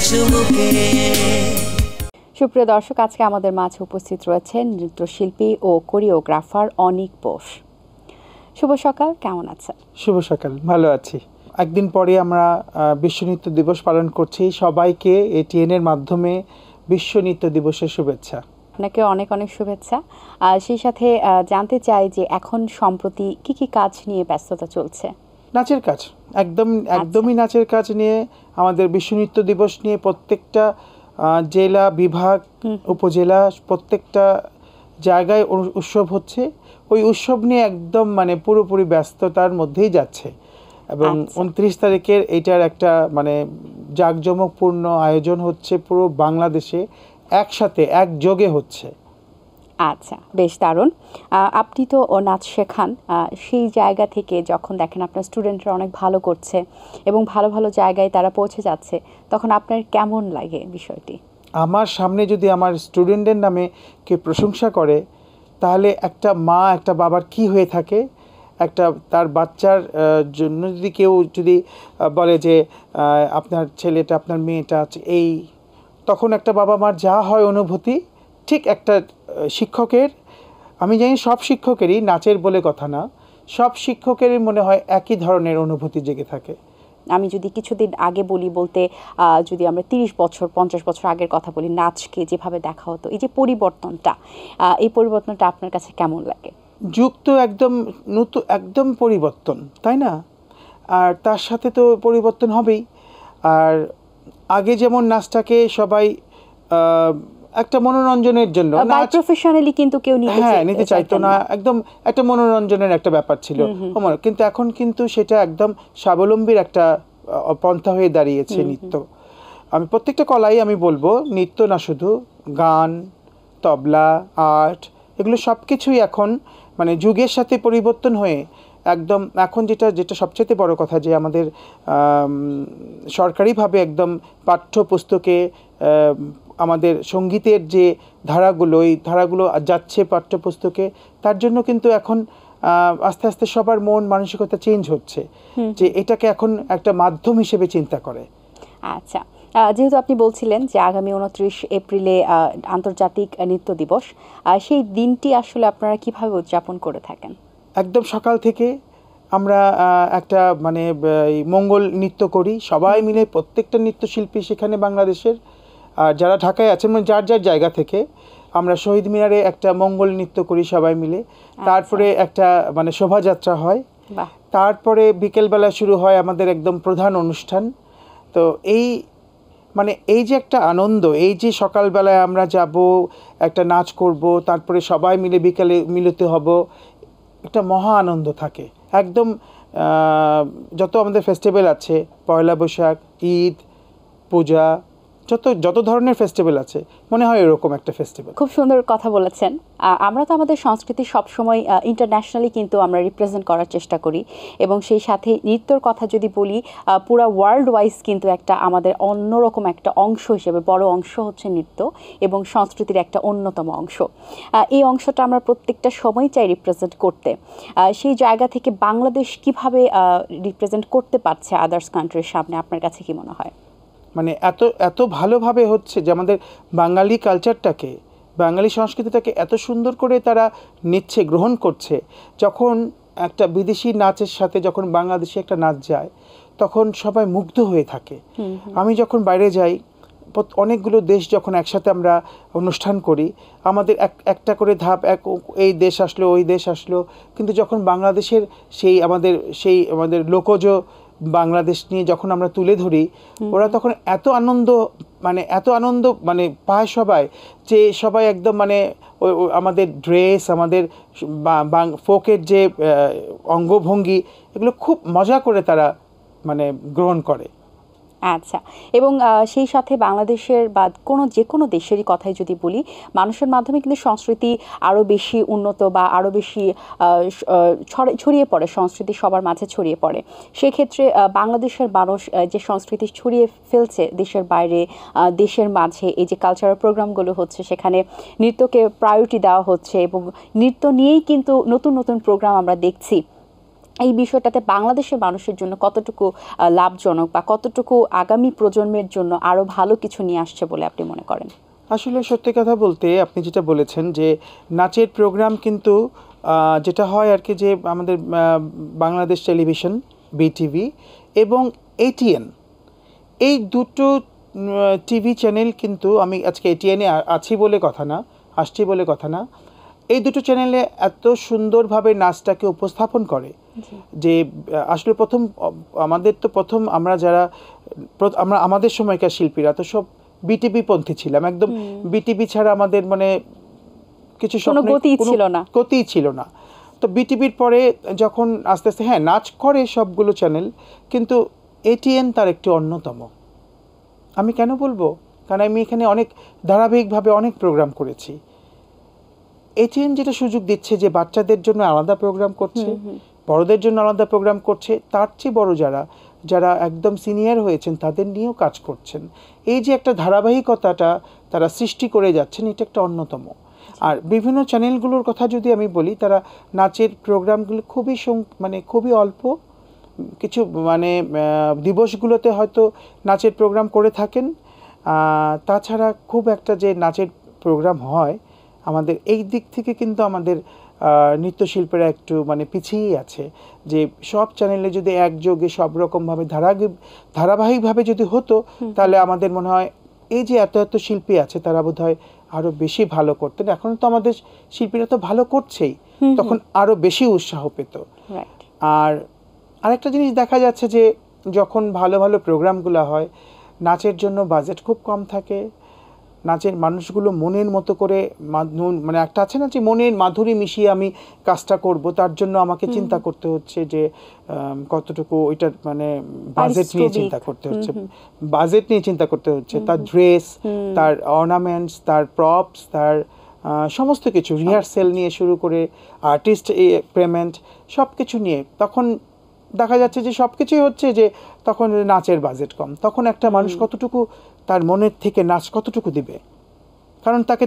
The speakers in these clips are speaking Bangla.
চুমুকে। সুপ্রিয় দর্শক, আজকে আমাদের মাঝে উপস্থিত রয়েছেন নৃত্যশিল্পী ও কোরিওগ্রাফার অনিক বোস। শুভ সকাল, কেমন আছেন? শুভ সকাল, ভালো আছি। একদিন পরে আমরা বিশ্ব নৃত্য দিবস পালন করছি। সবাইকে এটিএনের মাধ্যমে বিশ্ব নৃত্য দিবসের শুভেচ্ছা। আপনাকে অনেক অনেক শুভেচ্ছা। সেই সাথে জানতে চাই যে এখন সম্প্রতি কি কি কাজ নিয়ে ব্যস্ততা চলছে? নাচের কাজ, একদমই নাচের কাজ নিয়ে। আমাদের বিশ্ব নৃত্য দিবস নিয়ে প্রত্যেকটা জেলা, বিভাগ, উপজেলা, প্রত্যেকটা জায়গায় উৎসব হচ্ছে। ওই উৎসব নিয়ে একদম মানে পুরোপুরি ব্যস্ততার মধ্যেই যাচ্ছে। এবং 29 তারিখের এইটার একটা মানে জাঁকজমকপূর্ণ আয়োজন হচ্ছে পুরো বাংলাদেশে, একসাথে একযোগে হচ্ছে। আচ্ছা, বেশ দারুণ। আপনি তো নাচ শেখান, সেই জায়গা থেকে যখন দেখেন আপনার স্টুডেন্টরা অনেক ভালো করছে এবং ভালো ভালো জায়গায় তারা পৌঁছে যাচ্ছে, তখন আপনার কেমন লাগে বিষয়টি? আমার সামনে যদি আমার স্টুডেন্টের নামে কেউ প্রশংসা করে, তাহলে একটা মা একটা বাবার কি হয়ে থাকে। একটা তার বাচ্চার জন্য যদি কেউ যদি বলে যে আপনার ছেলেটা, আপনার মেয়েটা এই, তখন একটা বাবা মার যা হয় অনুভূতি, ঠিক একটা শিক্ষকের, আমি জানি সব শিক্ষকেরই, নাচের বলে কথা না, সব শিক্ষকেরই মনে হয় একই ধরনের অনুভূতি জেগে থাকে। আমি যদি কিছুদিন আগে বলতে যদি আমরা 30 বছর 50 বছর আগের কথা বলি, নাচকে যেভাবে দেখা হতো, এই যে পরিবর্তনটা, এই পরিবর্তনটা আপনার কাছে কেমন লাগে? যুগ তো একদম নতুন, একদম পরিবর্তন, তাই না? আর তার সাথে তো পরিবর্তন হবেই। আর আগে যেমন নাচটাকে সবাই একটা মনোরঞ্জনের জন্য, প্রফেশনালি কিন্তু কেউ নিতে চাইতো না, একদম একটা মনোরঞ্জনের একটা ব্যাপার ছিল। কিন্তু এখন কিন্তু সেটা একদম স্বাবলম্বীর একটা পন্থা হয়ে দাঁড়িয়েছে নৃত্য। আমি প্রত্যেকটা কলাই আমি বলবো, নৃত্য না শুধু, গান, তবলা, আর্ট, এগুলো সব কিছুই এখন মানে যুগের সাথে পরিবর্তন হয়ে একদম এখন যেটা সবচেয়ে বড় কথা, যে আমাদের সরকারিভাবে একদম পাঠ্যপুস্তকে আমাদের সঙ্গীতের যে ধারাগুলো, এই ধারাগুলো যাচ্ছে পাঠ্যপুস্তকে। তার জন্য কিন্তু এখন আস্তে আস্তে সবার মন মানসিকতা চেঞ্জ হচ্ছে, যে এটাকে এখন একটা মাধ্যম হিসেবে চিন্তা করে। আচ্ছা, যেহেতু আপনি বলছিলেন যে আগামী 29 এপ্রিলে আন্তর্জাতিক নৃত্য দিবস, সেই দিনটি আসলে আপনারা কিভাবে উদযাপন করে থাকেন? একদম সকাল থেকে আমরা একটা মানে মঙ্গল নৃত্য করি সবাই মিলে, প্রত্যেকটা নৃত্যশিল্পী সেখানে বাংলাদেশের, আর যারা ঢাকায় আছেন মানে যার যার জায়গা থেকে আমরা শহীদ মিনারে একটা মঙ্গল নৃত্য করি সবাই মিলে। তারপরে একটা মানে শোভাযাত্রা হয়, তারপরে বিকেলবেলা শুরু হয় আমাদের একদম প্রধান অনুষ্ঠান। তো এই যে একটা আনন্দ, এই যে সকালবেলায় আমরা যাব, একটা নাচ করব, তারপরে সবাই মিলে বিকেলে মিলিত হব, একটা মহা আনন্দ থাকে। একদম যত আমাদের ফেস্টিভ্যাল আছে, পয়লা বৈশাখ, ঈদ, পূজা, যত ধরনের ফেস্টিভ্যাল আছে, মনে হয় এরকম একটা ফেস্টিভ্যাল। খুব সুন্দর কথা বলেছেন। আমরা তো আমাদের সংস্কৃতি সবসময় ইন্টারন্যাশনালি কিন্তু আমরা রিপ্রেজেন্ট করার চেষ্টা করি, এবং সেই সাথে নৃত্যর কথা যদি বলি, পুরো ওয়ার্ল্ড ওয়াইজ কিন্তু একটা আমাদের অন্যরকম একটা অংশ হিসেবে, বড় অংশ হচ্ছে নৃত্য এবং সংস্কৃতির একটা অন্যতম অংশ। এই অংশটা আমরা প্রত্যেকটা সময় চাই রিপ্রেজেন্ট করতে। সেই জায়গা থেকে বাংলাদেশ কিভাবে রিপ্রেজেন্ট করতে পারছে আদার্স কান্ট্রির সামনে, আপনার কাছে কি মনে হয়? মানে এত ভালোভাবে হচ্ছে যে আমাদের বাঙালি কালচারটাকে, বাঙালি সংস্কৃতিটাকে এত সুন্দর করে তারা নিচ্ছে, গ্রহণ করছে। যখন একটা বিদেশি নাচের সাথে যখন বাংলাদেশি একটা নাচ যায়, তখন সবাই মুগ্ধ হয়ে থাকে। আমি যখন বাইরে যাই, অনেকগুলো দেশ যখন একসাথে আমরা অনুষ্ঠান করি, আমাদের একটা করে ধাপ, এই দেশ আসলো, ওই দেশ আসলো, কিন্তু যখন বাংলাদেশের সেই আমাদের লোকজ বাংলাদেশ নিয়ে যখন আমরা তুলে ধরি, ওরা তখন এত আনন্দ মানে পায় সবাই, যে সবাই একদম মানে আমাদের ড্রেস, আমাদের ফোকের যে অঙ্গভঙ্গি, এগুলো খুব মজা করে তারা মানে গ্রহণ করে। আচ্ছা, এবং সেই সাথে বাংলাদেশের বা যে কোনো দেশেরই কথাই যদি বলি, মানুষের মাধ্যমে কিন্তু সংস্কৃতি আরও বেশি উন্নত বা আরও বেশি ছড়িয়ে পড়ে, সংস্কৃতি সবার মাঝে ছড়িয়ে পড়ে। সেক্ষেত্রে বাংলাদেশের মানুষ যে সংস্কৃতি ছড়িয়ে ফেলছে দেশের বাইরে, দেশের মাঝে, এই যে কালচারাল প্রোগ্রামগুলো হচ্ছে, সেখানে নৃত্যকে প্রায়োরিটি দেওয়া হচ্ছে এবং নৃত্য নিয়েই কিন্তু নতুন নতুন প্রোগ্রাম আমরা দেখছি। এই বিষয়টাতে বাংলাদেশের মানুষের জন্য কতটুকু লাভজনক বা কতটুকু আগামী প্রজন্মের জন্য আরো ভালো কিছু নিয়ে আসছে বলে আপনি মনে করেন? আসলে সত্যি কথা বলতে আপনি যেটা বলেছেন যে নাচের প্রোগ্রাম কিন্তু যেটা হয় আর কি, যে আমাদের বাংলাদেশ টেলিভিশন, বিটিভি এবং এটিএন, এই দুটো টিভি চ্যানেল কিন্তু, আমি আজকে এটিএনে আছি বলে কথা না, আসছি বলে কথা না, এই দুটো চ্যানেলে এত সুন্দরভাবে নাচটাকে উপস্থাপন করে যে আসলে প্রথম আমরা যারা আমাদের সময়কার শিল্পীরা তো সব বিটিভি পন্থী ছিলাম, একদম বিটিভি ছাড়া আমাদের মানে কিছু গতিই ছিল না। তো বিটিভির পরে যখন আস্তে আস্তে হ্যাঁ নাচ করে সবগুলো চ্যানেল, কিন্তু এটিএন তার একটি অন্যতম। আমি কেন বলবো, কারণ আমি এখানে অনেক ধারাবাহিকভাবে অনেক প্রোগ্রাম করেছি। এটিএন যেটা সুযোগ দিচ্ছে যে বাচ্চাদের জন্য আলাদা প্রোগ্রাম করছে, বড়দের জন্য আলাদা প্রোগ্রাম করছে, তার চেয়ে বড় যারা একদম সিনিয়র হয়েছেন তাদের নিয়েও কাজ করছেন। এই যে একটা ধারাবাহিকতাটা তারা সৃষ্টি করে যাচ্ছেন, এটা একটা অন্যতম। আর বিভিন্ন চ্যানেলগুলোর কথা যদি আমি বলি, তারা নাচের প্রোগ্রামগুলো খুবই অল্প কিছু দিবসগুলোতে হয়তো নাচের প্রোগ্রাম করে থাকেন। তাছাড়া খুব একটা যে নাচের প্রোগ্রাম হয় আমাদের এই দিক থেকে কিন্তু আমাদের নৃত্যশিল্পীরা একটু পিছিয়েই আছে। যে সব চ্যানেলে যদি একযোগে সব রকমভাবে ধারাবাহিকভাবে যদি হতো, তাহলে আমাদের মনে হয় এই যে এত এত শিল্পী আছে তারা বোধহয় আরো বেশি ভালো করতেন। এখন তো আমাদের শিল্পীরা তো ভালো করছেই, তখন আরো বেশি উৎসাহ পেত। আর আরেকটা জিনিস দেখা যাচ্ছে যে যখন ভালো ভালো প্রোগ্রামগুলো হয়, নাচের জন্য বাজেট খুব কম থাকে। নাচের মানুষগুলো মনের মতো করে একটা আছে না যে মনের মাধুরী মিশিয়ে আমি কাজটা করব, তার জন্য আমাকে চিন্তা করতে হচ্ছে যে কতটুকু ওইটার বাজেট নিয়ে চিন্তা করতে হচ্ছে, তার ড্রেস, তার অর্নামেন্টস, তার প্রপস, তার সমস্ত কিছু, রিহার্সেল নিয়ে শুরু করে আর্টিস্ট পেমেন্ট সব কিছু নিয়ে। তখন দেখা যাচ্ছে যে সব কিছুই হচ্ছে যে তখন নাচের বাজেট কম, তখন একটা মানুষ কতটুকু তার মনের থেকে নাচ কতটুকু দিবে, কারণ তাকে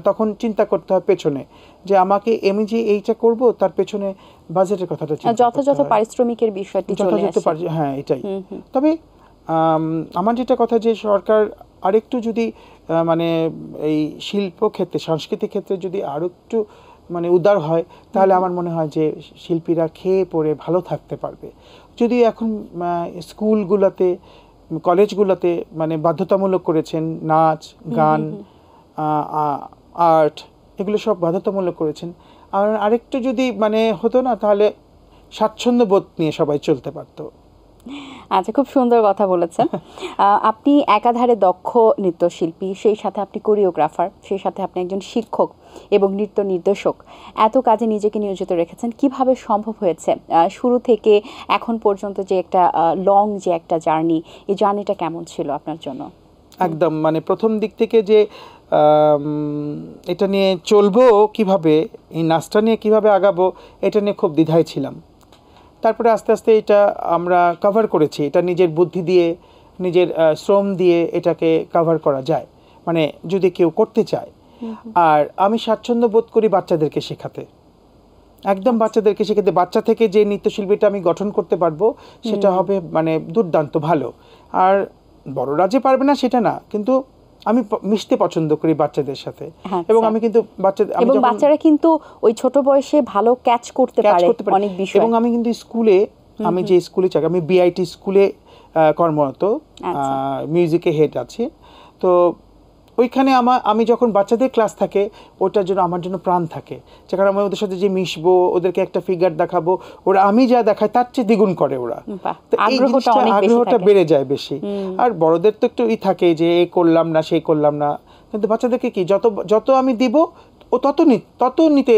তখন চিন্তা করতে হয় পেছনে যে আমাকে আমি যে এইটা করব তার পেছনে বাজেটের কথাটা যথাযথ পারিশ্রমিকের বিষয়টি চলে আসে। হ্যাঁ এটাই। তবে আমার যেটা কথা যে সরকার আরেকটু যদি এই শিল্প ক্ষেত্রে, সাংস্কৃতিক ক্ষেত্রে যদি আরো একটু উদার হয়, তাহলে আমার মনে হয় যে শিল্পীরা খেয়ে পড়ে ভালো থাকতে পারবে। যদি এখন স্কুলগুলোতে, কলেজগুলোতে বাধ্যতামূলক করেছেন নাচ, গান, আর্ট, এগুলো সব বাধ্যতামূলক করেছেন। আর আরেকটু যদি হতো না, তাহলে স্বাচ্ছন্দ্য বোধ নিয়ে সবাই চলতে পারতো। আচ্ছা, খুব সুন্দর কথা বলেছেন। আপনি একাধারে দক্ষ নৃত্যশিল্পী, সেই সাথে আপনি কোরিওগ্রাফার, সেই সাথে আপনি একজন শিক্ষক এবং নৃত্য নির্দেশক। এত কাজে নিজেকে নিয়োজিত রেখেছেন, কিভাবে সম্ভব হয়েছে শুরু থেকে এখন পর্যন্ত যে একটা লং যে একটা জার্নি, এই জার্নিটা কেমন ছিল আপনার জন্য? একদম প্রথম দিক থেকে যে এটা নিয়ে চলবো কিভাবে, এই নাচটা নিয়ে কিভাবে আগাবো, এটা নিয়ে খুব দ্বিধায় ছিলাম। তারপরে আস্তে আস্তে এটা আমরা কভার করেছি। এটা নিজের বুদ্ধি দিয়ে, নিজের শ্রম দিয়ে এটাকে কভার করা যায়, যদি কেউ করতে চায়। আর আমি স্বাচ্ছন্দ্য বোধ করি বাচ্চাদেরকে শেখাতে, একদম বাচ্চাদেরকে শেখাতে। বাচ্চা থেকে যে নৃত্যশিল্পীটা আমি গঠন করতে পারবো সেটা হবে দুর্দান্ত ভালো। আর বড়রা যে পারবে না সেটা না, কিন্তু আমি মিশতে পছন্দ করি বাচ্চাদের সাথে। এবং আমি কিন্তু বাচ্চারা কিন্তু ওই ছোট বয়সে ভালো ক্যাচ করতে পারে অনেক বিষয়। এবং আমি কিন্তু স্কুলে, আমি যে স্কুলে চাকরি, আমি বিআইটি স্কুলে কর্মরত, মিউজিকে হেড আছে। তো ওইখানে আমি যখন বাচ্চাদের ক্লাস থাকে, ওটার জন্য আমার জন্য প্রাণ থাকে, যেখানে আমি ওদের সাথে যে মিশবো, ওদেরকে একটা ফিগার দেখাবো, ওরা আমি যা দেখায় তার চেয়ে দ্বিগুণ করে ওরা। আগ্রহটা বেড়ে যায় বেশি। আর বড়দের তো একটু থাকে যে এই করলাম না, সেই করলাম না, কিন্তু বাচ্চাদেরকে কি যত আমি দিব ও তত নিতে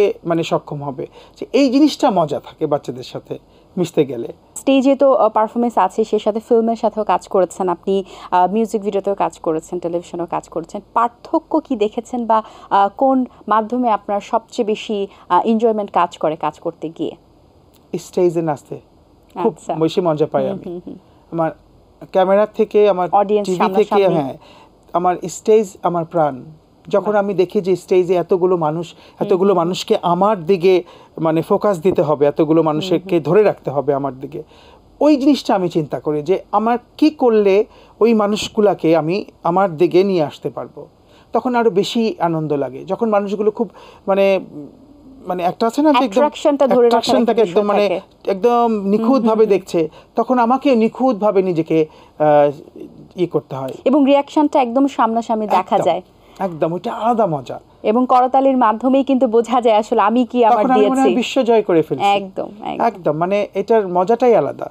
সক্ষম হবে। যে এই জিনিসটা মজা থাকে বাচ্চাদের সাথে মিশতে গেলে। স্টেজে তো পারফরমেন্স আছে, সেই সাথে ফিল্মের সাথেও কাজ করেছেন আপনি, মিউজিক ভিডিওতেও কাজ করেছেন, টেলিভিশনেও কাজ করেছেন। পার্থক্য কি দেখেছেন, বা কোন মাধ্যমে আপনার সবচেয়ে বেশি এনজয়মেন্ট কাজ করতে গিয়ে? স্টেজে নাচতে খুব বেশি মজা পাই আমি। আমার ক্যামেরা থেকে, আমার টিভি থেকে, হ্যাঁ, আমার স্টেজ আমার প্রাণ। যখন আমি দেখি যে স্টেজে এতগুলো মানুষকে আমার দিকে মানে ফোকাস দিতে হবে, এতগুলো মানুষকে ধরে রাখতে হবে আমার দিকে, ওই জিনিসটা আমি চিন্তা করি যে আমার কি করলে ওই মানুষগুলাকে আমি আমার দিকে নিয়ে আসতে পারবো। তখন আরো বেশি আনন্দ লাগে যখন মানুষগুলো খুব মানে মানে একটা আছে না যে একদম অ্যাট্রাকশনটাকে একদম মানে একদম নিখুঁতভাবে দেখছে, তখন আমাকে নিখুঁতভাবে নিজেকে করতে হয় এবং রিয়াকশনটা একদম সামনাসামনি দেখা যায়, একদম ওইটা আলাদা মজা। এবং করতালির মাধ্যমেই কিন্তু বোঝা যায় আসলে আমি কি আমার দিয়েছি, বিশ্ব জয় করে ফেলছি একদম একদম, মানে এটার মজাটাই আলাদা।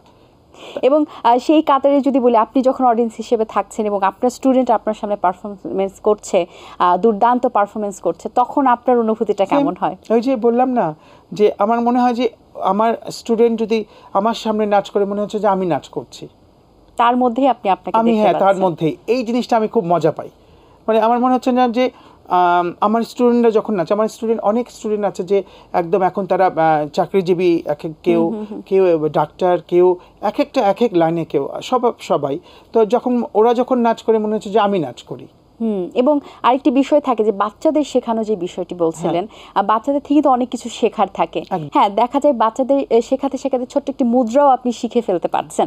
এবং সেই কাতারে যদি বলি, আপনি যখন অডিয়েন্স হিসেবে থাকছেন এবং আপনার স্টুডেন্ট আপনার সামনে পারফরমেন্স করছে, দুর্দান্ত পারফরমেন্স করছে, তখন আপনার অনুভূতিটা কেমন হয়? ওই যে বললাম না যে আমার মনে হয় যে আমার স্টুডেন্ট যদি আমার সামনে নাচ করে, মনে হচ্ছে যে আমি নাচ করছি তার মধ্যেই আপনি আপনাকে আমি, হ্যাঁ তার মধ্যেই এই জিনিসটা আমি খুব মজা পাই। মানে আমার মনে হচ্ছে না যে আমার স্টুডেন্টরা যখন নাচে, আমার অনেক স্টুডেন্ট আছে যে একদম এখন তারা চাকরিজীবী, কেউ কেউ ডাক্তার, কেউ এক এক লাইনে, কেউ সবাই। তো ওরা যখন নাচ করে মনে হচ্ছে যে আমি নাচ করি। এবং আরেকটি বিষয় থাকে যে বাচ্চাদের শেখানো, যে বিষয়টি বলছিলেন, বাচ্চাদের থেকে তো অনেক কিছু শেখার থাকে। হ্যাঁ, দেখা যায় বাচ্চাদের শেখাতে শেখাতে ছোট্ট একটি মুদ্রাও আপনি শিখে ফেলতে পারছেন,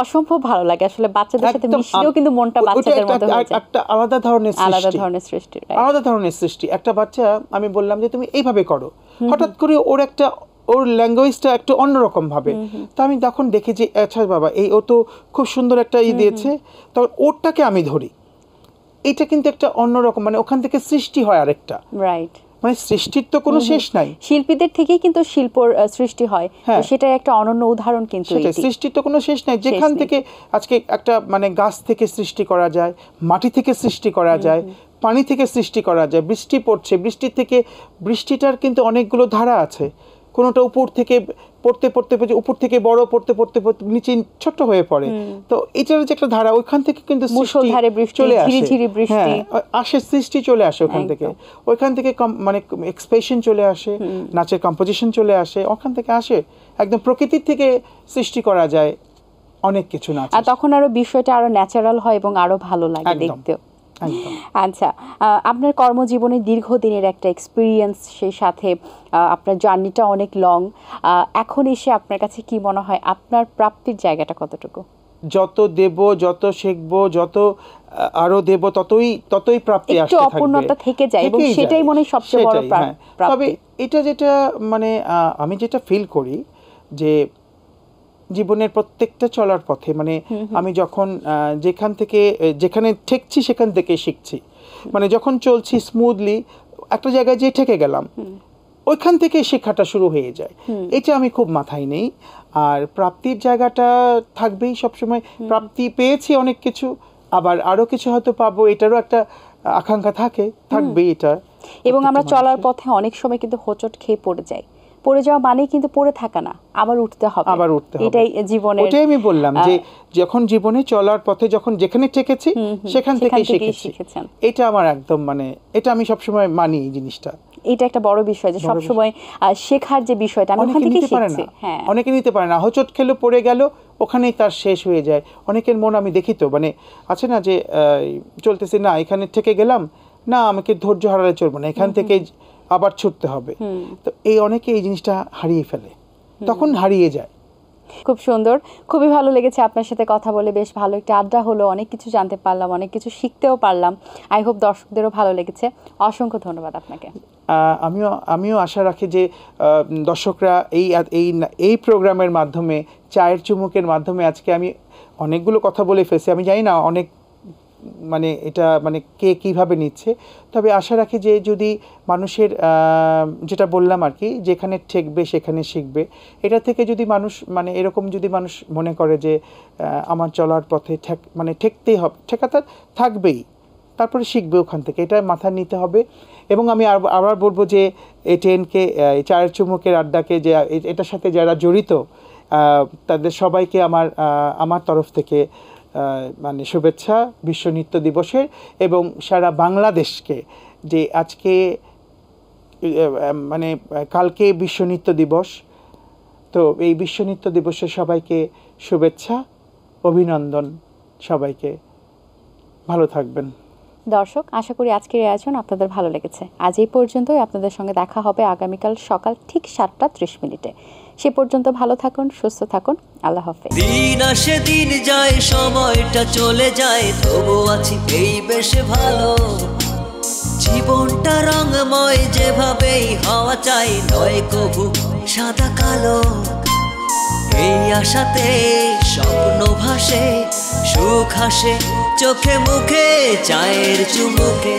অসম্ভব ভালো লাগে আসলে। বাচ্চাদের সাথে মিশলেও কিন্তু মনটা বাচ্চাদের মতো হয়ে যায়, একটা আলাদা ধরনের সৃষ্টি। একটা বাচ্চা, আমি বললাম যে তুমি এইভাবে করো, হঠাৎ করে ওর ল্যাঙ্গুয়েজটা একটু অন্যরকম ভাবে। তো আমি তখন দেখি যে আচ্ছা বাবা, ও তো খুব সুন্দর একটা দিয়েছে, তখন ওরটাকে আমি ধরি। এটা কিন্তু একটা অন্যরকম, মানে ওখান থেকে সৃষ্টি হয় আরেকটা, রাইট? মানে সৃষ্টির তো কোনো শেষ নাই, শিল্পীদের থেকেই কিন্তু শিল্পর সৃষ্টি হয়, সেটা একটা অনন্য উদাহরণ। কিন্তু সৃষ্টির তো কোনো শেষ নাই। যেখান থেকে আজকে একটা মানে গাছ থেকে সৃষ্টি করা যায়, মাটি থেকে সৃষ্টি করা যায়, পানি থেকে সৃষ্টি করা যায়, বৃষ্টি পড়ছে, বৃষ্টিটার কিন্তু অনেকগুলো ধারা আছে। কোনোটা উপর থেকে পড়তে উপর থেকে বড়, পড়তে নিচে ছোট হয়ে পড়ে। তো এটার যে একটা ধারা, ওইখান থেকে কিন্তু চলে আসে, সৃষ্টি চলে আসে ওইখান থেকে মানে এক্সপ্রেশন চলে আসে, নাচের কম্পোজিশন চলে আসে, ওখান থেকে আসে। একদম প্রকৃতির থেকে সৃষ্টি করা যায় অনেক কিছু নাচ, আর তখন আরো বিষয়টা আরো ন্যাচারাল হয় এবং আরো ভালো লাগে দেখতেও। আচ্ছা, আপনার কর্মজীবনে দীর্ঘদিনের একটা এক্সপিরিয়েন্স, সেই সাথে আপনার জার্নিটা অনেক লং। এখন এসে আপনার কাছে কি মনে হয় আপনার প্রাপ্তির জায়গাটা কতটুকু? যত দেব, যত শিখবো, যত আরো দেব, ততই প্রাপ্তি আসতে থাকবে, অপূর্ণতা থেকে যায়, এবং সেটাই মনে হয় সবচেয়ে বড় প্রাপ্তি। তবে এটা যেটা মানে আমি যেটা ফিল করি যে জীবনের প্রত্যেকটা চলার পথে, মানে আমি যখন যেখানে ঠেকছি সেখান থেকে শিখছি। মানে যখন চলছি স্মুথলি, একটা জায়গায় যে ঠেকে গেলাম, ওইখান থেকে শেখাটা শুরু হয়ে যায়। এটা আমি খুব মাথায় নেই। আর প্রাপ্তির জায়গাটা থাকবেই সবসময়। প্রাপ্তি পেয়েছি অনেক কিছু, আবার আরো কিছু হয়তো পাবো, এটারও একটা আকাঙ্ক্ষা থাকবেই এটা। এবং আমরা চলার পথে অনেক সময় কিন্তু হোঁচট খেয়ে পড়ে যাওয়া মানে কিন্তু পড়ে থাকা না, আবার উঠতে হবে। এটাই জীবনের, ওটাই আমি বললাম যে যখন জীবনে চলার পথে যেখানে ঠেকেছি সেখান থেকে শিখেছেন। এটা আমার একদম মানে এটা আমি সবসময় মানি এই জিনিসটা। এটা একটা বড় বিষয় যে সবসময় শেখার যে বিষয়টা, আমি ওখান থেকে শিখছি। অনেকে নিতে পারে না, হোঁচট খেলো, পড়ে গেল, ওখানেই তার শেষ হয়ে যায়। অনেকের মন আমি দেখি তো, মানে আছে না যে চলতেছে না, এখানে ঠেকে গেলাম না, আমাকে ধৈর্য হারালে চলবে না, এখান থেকে আবার ছুটতে হবে। তো অনেকে এই জিনিসটা হারিয়ে ফেলে, তখন হারিয়ে যায়। খুব সুন্দর, খুবই ভালো লেগেছে আপনার সাথে কথা বলে। বেশ ভালো একটা আড্ডা হলো, অনেক কিছু জানতে পারলাম, অনেক কিছু শিখতেও পারলাম। আই হোপ দর্শকদেরও ভালো লেগেছে। অসংখ্য ধন্যবাদ আপনাকে। আমিও আশা রাখি যে দর্শকরা এই প্রোগ্রামের মাধ্যমে, চায়ের চুমুকের মাধ্যমে আজকে আমি অনেকগুলো কথা বলে ফেলছি। আমি জানি না অনেক মানে এটা মানে কে কীভাবে নিচ্ছে, তবে আশা রাখি যে যদি মানুষের যেটা বললাম আর কি, যেখানে ঠেকবে সেখানে শিখবে, এটা থেকে যদি মানুষ মানে এরকম যদি মানুষ মনে করে যে আমার চলার পথে ঠেকতেই হবে, ঠেকাতে থাকবেই, তারপরে শিখবে ওখান থেকে, এটা মাথায় নিতে হবে। এবং আমি আবার বলবো যে এটিএনকে, চায়ের চুমুকের আড্ডাকে, যে এটার সাথে যারা জড়িত তাদের সবাইকে আমার তরফ থেকে মানে শুভেচ্ছা বিশ্ব নৃত্য দিবসের, এবং সারা বাংলাদেশকে যে আজকে মানে কালকে বিশ্ব নৃত্য দিবস, তো এই বিশ্ব নৃত্য দিবসে সবাইকে শুভেচ্ছা, অভিনন্দন, সবাইকে ভালো থাকবেন। দর্শক, আশা করি আজকের এই আয়োজন আপনাদের ভালো লেগেছে। আজ এই পর্যন্তই। আপনাদের সঙ্গে দেখা হবে আগামীকাল সকাল ঠিক 7:30 সে পর্যন্ত ভালো থাকুন, সুস্থ থাকুন। আল্লাহ হাফেজ। দিন আসে দিন যায়, সময়টা চলে যায়, তবু আছি এই বেশ ভালো। জীবনটা রঙময়, যেভাবেই হওয়া চাই, নয় কবু সাদা কালো। এই আশাতে স্বপ্ন ভাসে, সুখ হাসে চোখে মুখে, চায়ের চুমুকে।